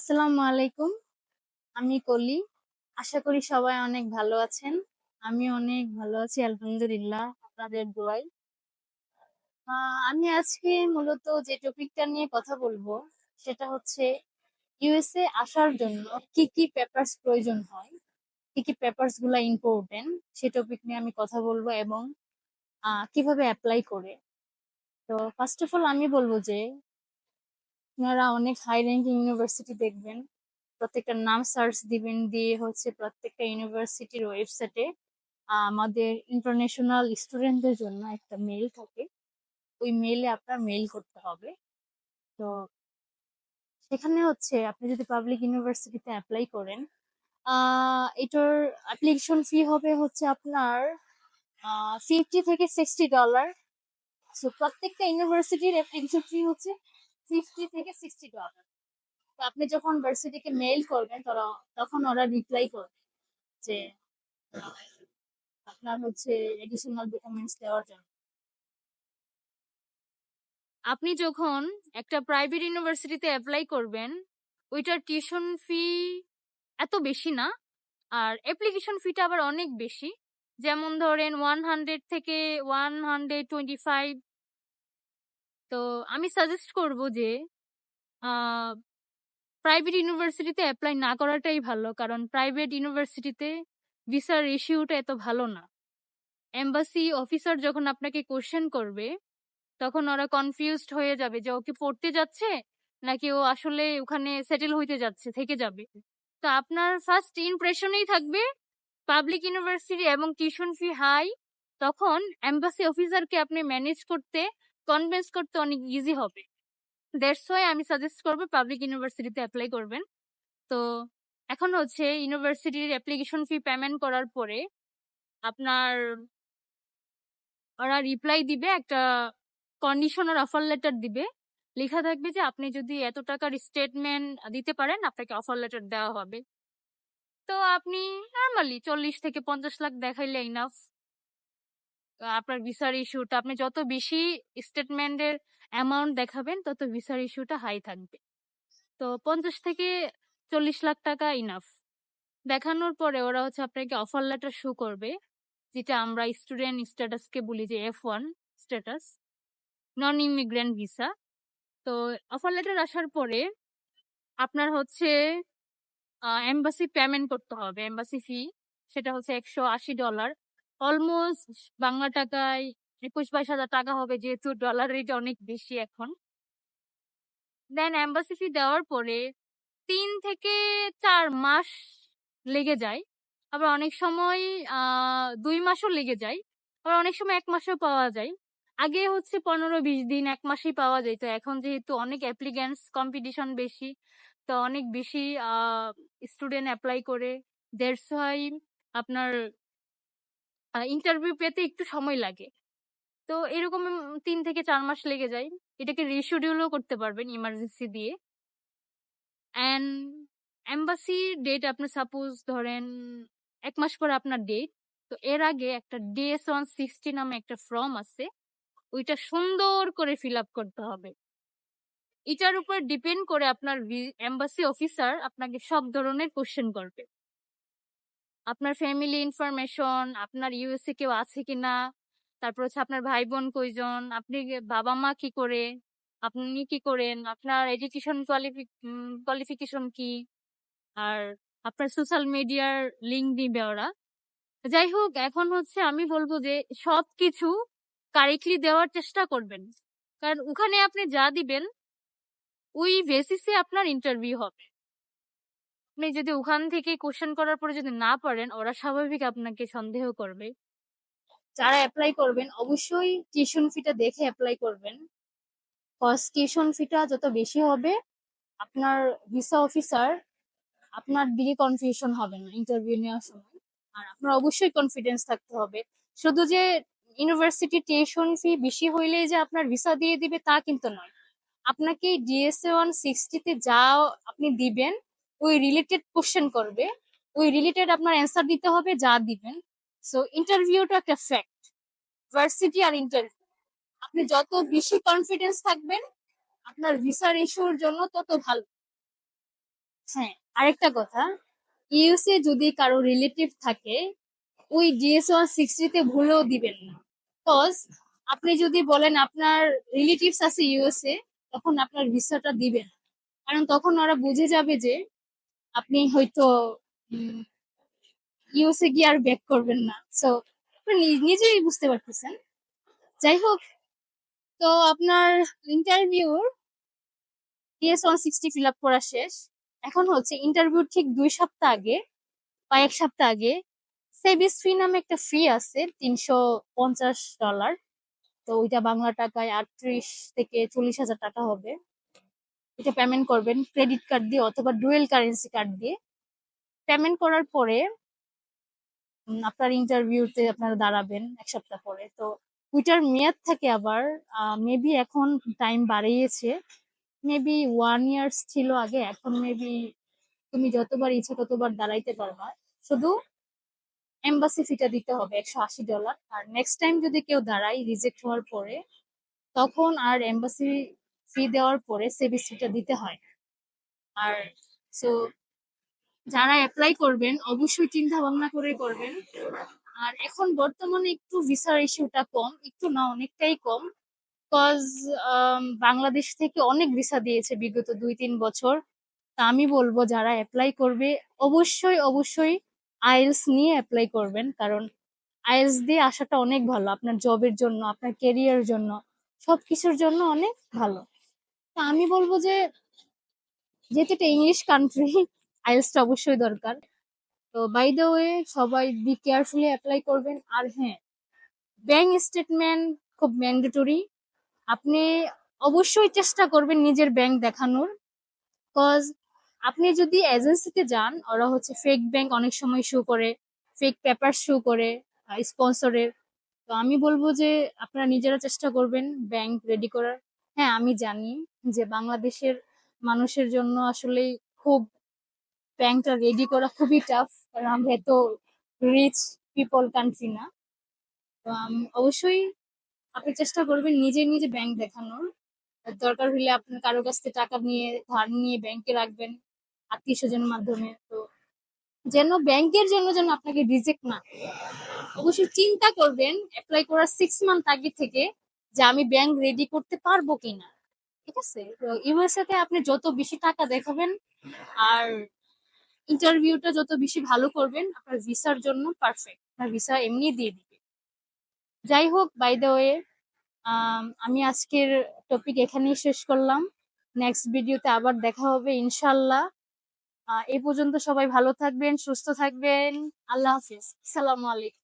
আসসালামু আলাইকুম। আমি কলি। আশা করি সবাই অনেক ভালো আছেন। আমি অনেক ভালো আছি আলহামদুলিল্লাহ আপনাদের দোয়ায়। আমি আজকে মূলত যে টপিকটা নিয়ে কথা বলবো সেটা হচ্ছে ইউএসএ আসার জন্য কি কি পেপারস প্রয়োজন হয়, কি কি পেপারস গুলা ইম্পর্টেন্ট সে টপিক নিয়ে আমি কথা বলবো এবং কিভাবে অ্যাপ্লাই করে। তো ফার্স্ট অফ অল আমি বলবো যে আপনারা অনেক হাই র্যাঙ্কিং ইউনিভার্সিটি দেখবেন, প্রত্যেকটা নাম সার্চ দিবেন, দিয়ে হচ্ছে প্রত্যেকটা ইউনিভার্সিটির ওয়েবসাইটে আমাদের ইন্টারন্যাশনাল স্টুডেন্টদের জন্য একটা মেইল থাকে। ওই মেইলে আপনার মেইল করতে হবে। তো সেখানে হচ্ছে আপনি যদি পাবলিক ইউনিভার্সিটিতে অ্যাপ্লাই করেন, এটার অ্যাপ্লিকেশন ফি হবে হচ্ছে আপনার $50 থেকে $60। সো প্রত্যেকটা ইউনিভার্সিটির অ্যাপ্লিকেশন ফি হচ্ছে $50 থেকে $60। তো আপনি যখন ভার্সিটিকে মেইল করবেন তখন ওরা রিপ্লাই করবে যে আহ, আপনার হচ্ছে এডিশনাল ডকুমেন্টস দেওয়ার জন্য। আপনি যখন একটা প্রাইভেট ইউনিভার্সিটিতে অ্যাপ্লাই করবেন, ওইটার টিউশন ফি এত বেশি না, আর অ্যাপ্লিকেশন ফিটা আবার অনেক বেশি। যেমন ধরেন 100 থেকে 125। তো আমি সাজেস্ট করব যে প্রাইভেট ইউনিভার্সিটিতে অ্যাপ্লাই না করাটাই ভালো, কারণ প্রাইভেট ইউনিভার্সিটিতে ভিসার রেশিওটা এত ভালো না। এম্বাসি অফিসার যখন আপনাকে কোশ্চেন করবে তখন ওরা কনফিউজড হয়ে যাবে যে ও কি পড়তে যাচ্ছে নাকি ও আসলে ওখানে সেটেল হইতে যাচ্ছে, থেকে যাবে। তো আপনার ফার্স্ট ইমপ্রেশনেই থাকবে পাবলিক ইউনিভার্সিটি এবং টিউশন ফি হাই। তখন এম্বাসি অফিসারকে আপনি ম্যানেজ করতে, কনভিন্স করতে অনেক ইজি হবে। দ্যাটস ওয়াই আমি সাজেস্ট করবো পাবলিক ইউনিভার্সিটিতে অ্যাপ্লাই করবেন। তো এখন হচ্ছে ইউনিভার্সিটির অ্যাপ্লিকেশন ফি পেমেন্ট করার পরে আপনার ওরা রিপ্লাই দিবে, একটা কন্ডিশন আর অফার লেটার দিবে। লেখা থাকবে যে আপনি যদি এত টাকার স্টেটমেন্ট দিতে পারেন আপনাকে অফার লেটার দেওয়া হবে। তো আপনি নর্মালি 40 থেকে 50 লাখ দেখাইলে ইনাফ। আপনার ভিসার ইস্যুটা, আপনি যত বেশি স্টেটমেন্টের অ্যামাউন্ট দেখাবেন তত ভিসার ইস্যুটা হাই থাকবে। তো 50 থেকে 40 লাখ টাকা ইনাফ। দেখানোর পরে ওরা হচ্ছে আপনাকে অফার লেটার শো করবে, যেটা আমরা স্টুডেন্ট স্ট্যাটাসকে বলি যে F1 status, non immigrant visa. তো অফার লেটার আসার পরে আপনার হচ্ছে এম্বাসি পেমেন্ট করতে হবে, এম্বাসি ফি। সেটা হচ্ছে $180। অলমোস্ট বাংলা টাকায় 21-22 হাজার টাকা হবে, যেহেতু ডলার রেট অনেক বেশি এখন। দেন এম্বাসি ফি দেওয়ার পরে 3 থেকে 4 মাস লেগে যায়। আবার অনেক সময় 2 মাসও লেগে যায়, আবার অনেক সময় 1 মাসও পাওয়া যায়। আগে হচ্ছে 15-20 দিন, 1 মাসেই পাওয়া যায়। তো এখন যেহেতু অনেক অ্যাপ্লিক্যান্টস, কম্পিটিশন বেশি, তো অনেক বেশি স্টুডেন্ট অ্যাপ্লাই করে। দ্যাটস ওয়াই আপনার ইন্টারভিউ পেতে একটু সময় লাগে। তো এরকম 3 থেকে 4 মাস লেগে যায়। এটাকে রিশিডিউলও করতে পারবেন ইমার্জেন্সি দিয়ে। অ্যান্ড এম্বাসি ডেট আপনি সাপোজ ধরেন 1 মাস পরে আপনার ডেট। তো এর আগে একটা DS-160 নামে একটা ফর্ম আছে, ওইটা সুন্দর করে ফিল আপ করতে হবে। এটার উপর ডিপেন্ড করে আপনার এম্বাসি অফিসার আপনাকে সব ধরনের কোশ্চেন করবে। আপনার ফ্যামিলি ইনফরমেশন, আপনার ইউএসএ কেউ আছে কিনা, তারপর হচ্ছে আপনার ভাই বোন কয়জন, আপনি বাবা মা কি করে, আপনি কি করেন, আপনার এডুকেশন কোয়ালিফিকেশন কি, আর আপনার সোশ্যাল মিডিয়ার লিঙ্ক দিবে ওরা। যাই হোক, এখন হচ্ছে আমি বলবো যে সবকিছু কারেক্টলি দেওয়ার চেষ্টা করবেন, কারণ ওখানে আপনি যা দিবেন ওই বেসিসে আপনার ইন্টারভিউ হবে। আপনি যদি ওখান থেকে কোশ্চেন করার পরে যদি না পারেন, ওরা স্বাভাবিক আপনাকে সন্দেহ করবে। যারা অ্যাপ্লাই করবেন অবশ্যই টিউশন ফিটা দেখে অ্যাপ্লাই করবেন। কস্ট টিউশন ফিটা যত বেশি হবে আপনার ভিসা অফিসার আপনার দিকে কনফিউশন হবে না ইন্টারভিউ নেওয়ার সময়। আর আপনার অবশ্যই কনফিডেন্স থাকতে হবে। শুধু যে ইউনিভার্সিটি টিউশন ফি বেশি হইলেই যে আপনার ভিসা দিয়ে দিবে তা কিন্তু নয়। আপনাকে DS-160-তে যা আপনি দিবেন ওই রিলেটেড কোশ্চেন করবে, ওই রিলেটেড আপনার অ্যান্সার দিতে হবে যা দিবেন। সো ইন্টারভিউটা একটা ফ্যাক্ট, ভার্সিটি আর ইন্টারভিউ। আপনি যত বেশি কনফিডেন্স থাকবেন আপনার ভিসার ইস্যুর জন্য তত ভালো। হ্যাঁ, আরেকটা কথা, ইউএসএ যদি কারো রিলেটিভ থাকে, ওই GS-160 তে ভুলেও দিবেন না। কজ আপনি যদি বলেন আপনার রিলেটিভস আছে ইউএসএ, তখন আপনার ভিসাটা দিবেন, কারণ তখন ওরা বুঝে যাবে যে আপনি হয়তো ইউএসএ গিয়ে আর ব্যাক করবেন না। সো আপনি নিজেই বুঝতে পারতেছেন। যাই হোক, তো আপনার ইন্টারভিউর GS-160 ফিল আপ করা শেষ। এখন হচ্ছে ইন্টারভিউ ঠিক 2 সপ্তাহ আগে বা 1 সপ্তাহ আগে সেভিস ফি নামে একটা ফি আছে, $350। তো ওইটা বাংলা টাকায় 38 থেকে 40 হাজার টাকা হবে। এটা পেমেন্ট করবেন ক্রেডিট কার্ড দিয়ে অথবা ডুয়েল কারেন্সি কার্ড দিয়ে। পেমেন্ট করার পরে আপনার ইন্টারভিউতে আপনারা দাঁড়াবেন 1 সপ্তাহ পরে। তো ওইটার মেয়াদ থাকে আবার মেবি এখন টাইম বাড়িয়েছে, মেবি 1 ইয়ার্স ছিল আগে, এখন মেবি তুমি যতবার ইচ্ছা ততবার দাঁড়াইতে পারবা। শুধু এম্বাসি ফিটা দিতে হবে $180। আর নেক্সট টাইম যদি কেউ দাঁড়ায় রিজেক্ট হওয়ার পরে, তখন আর এম্বাসি ফি দেওয়ার পরে সেভিস ফিটা দিতে হয়। আর সো যারা অ্যাপ্লাই করবেন অবশ্যই চিন্তা ভাবনা করে করবেন। আর এখন বর্তমানে একটু ভিসার ইস্যুটা কম, একটু না অনেকটাই কম। কজ বাংলাদেশ থেকে অনেক ভিসা দিয়েছে বিগত 2-3 বছর। তা আমি বলবো যারা অ্যাপ্লাই করবে অবশ্যই অবশ্যই আইএলস নিয়ে অ্যাপ্লাই করবেন, কারণ আইএলস দিয়ে আসাটা অনেক ভালো আপনার জবের জন্য, আপনার কেরিয়ার জন্য, সবকিছুর জন্য অনেক ভালো। তা আমি বলবো যে যেহেতু এটা ইংলিশ কান্ট্রি, আইএলসটা অবশ্যই দরকার। তো বাই দ্য ওয়ে, সবাই বি কেয়ারফুলি অ্যাপ্লাই করবেন। আর হ্যাঁ, ব্যাংক স্টেটমেন্ট খুব ম্যান্ডেটরি। আপনি অবশ্যই চেষ্টা করবেন নিজের ব্যাংক দেখানোর। কজ আপনি যদি এজেন্সিতে যান, ওরা হচ্ছে ফেক ব্যাংক অনেক সময় শো করে, ফেক পেপার শো করে স্পন্সরের। তো আমি বলবো যে আপনারা নিজেরা চেষ্টা করবেন ব্যাংক রেডি করার। হ্যাঁ, আমি জানি যে বাংলাদেশের মানুষের জন্য আসলে খুব ব্যাংকটা রেডি করা খুবই টাফ, কারণ আমরা এত রিচ পিপল কান্ট্রি না। তো অবশ্যই আপনি চেষ্টা করবেন নিজে নিজে ব্যাংক দেখানোর। আর দরকার হলে আপনি কারো কাছ থেকে টাকা নিয়ে ধার নিয়ে ব্যাংকে রাখবেন আত্মীয় স্বজনের মাধ্যমে, তো যেন ব্যাংকের জন্য যেন আপনাকে রিজেক্ট না করে। অবশ্যই চিন্তা করবেন অ্যাপ্লাই করার 6 মান্থ আগে থেকে যে আমি ব্যাংক রেডি করতে পারবো কিনা। ঠিক আছে, তো ইউএসএ তে আপনি যত বেশি টাকা দেখাবেন আর ইন্টারভিউটা যত বেশি ভালো করবেন, আপনার ভিসার জন্য পারফেক্ট, আপনার ভিসা এমনি দিয়ে দিবে। যাই হোক, বাই দ্য ওয়ে, আমি আজকের টপিক এখানেই শেষ করলাম। নেক্সট ভিডিওতে আবার দেখা হবে ইনশাল্লাহ। এই পর্যন্ত সবাই ভালো থাকবেন, সুস্থ থাকবেন। আল্লাহ হাফিজ, আসসালামু আলাইকুম।